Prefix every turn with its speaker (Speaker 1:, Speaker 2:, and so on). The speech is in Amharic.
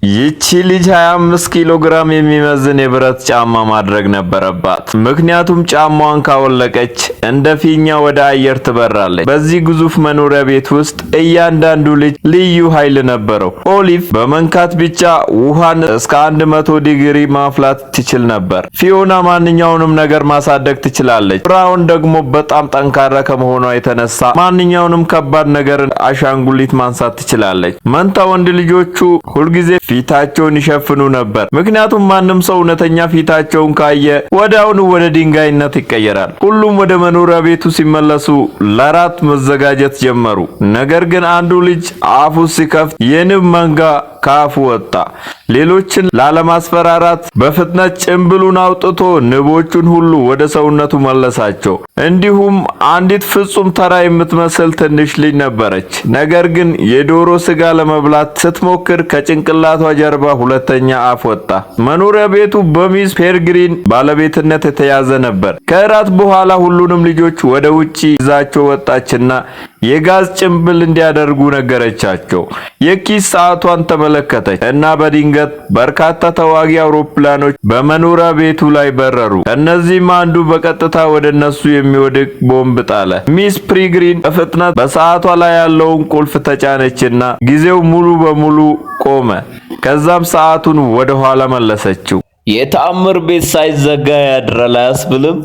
Speaker 1: ይቺ ልጅ 25 ኪሎ ግራም የሚመዝን የብረት ጫማ ማድረግ ነበረባት። ምክንያቱም ጫማዋን ካወለቀች እንደ ፊኛ ወደ አየር ትበራለች። በዚህ ግዙፍ መኖሪያ ቤት ውስጥ እያንዳንዱ ልጅ ልዩ ኃይል ነበረው። ኦሊቭ በመንካት ብቻ ውሃን እስከ 100 ዲግሪ ማፍላት ትችል ነበር። ፊዮና ማንኛውንም ነገር ማሳደግ ትችላለች። ብራውን ደግሞ በጣም ጠንካራ ከመሆኗ የተነሳ ማንኛውንም ከባድ ነገር አሻንጉሊት ማንሳት ትችላለች። መንታ ወንድ ልጆቹ ሁልጊዜ ፊታቸውን ይሸፍኑ ነበር። ምክንያቱም ማንም ሰው እውነተኛ ፊታቸውን ካየ ወዲያውኑ ወደ ድንጋይነት ይቀየራል። ሁሉም ወደ መኖሪያ ቤቱ ሲመለሱ ለራት መዘጋጀት ጀመሩ። ነገር ግን አንዱ ልጅ አፉ ሲከፍት የንብ መንጋ ካፉ ወጣ። ሌሎችን ላለማስፈራራት በፍጥነት ጭምብሉን አውጥቶ ንቦቹን ሁሉ ወደ ሰውነቱ መለሳቸው። እንዲሁም አንዲት ፍጹም ተራ የምትመስል ትንሽ ልጅ ነበረች። ነገር ግን የዶሮ ስጋ ለመብላት ስትሞክር ከጭንቅላቷ ጀርባ ሁለተኛ አፍ ወጣ። መኖሪያ ቤቱ በሚስ ፔርግሪን ባለቤትነት የተያዘ ነበር። ከእራት በኋላ ሁሉንም ልጆች ወደ ውጪ ይዛቸው ወጣችና የጋዝ ጭምብል እንዲያደርጉ ነገረቻቸው። የኪስ ሰዓቷን ተመለከተች እና በድንገት በርካታ ተዋጊ አውሮፕላኖች በመኖሪያ ቤቱ ላይ በረሩ። እነዚህም አንዱ በቀጥታ ወደ እነሱ የሚወድቅ ቦምብ ጣለ። ሚስ ፔርግሪን በፍጥነት በሰዓቷ ላይ ያለውን ቁልፍ ተጫነችና ጊዜው ሙሉ በሙሉ ቆመ። ከዛም ሰዓቱን ወደ ኋላ መለሰችው።
Speaker 2: የተአምር ቤት ሳይዘጋ ያድራል አያስብልም?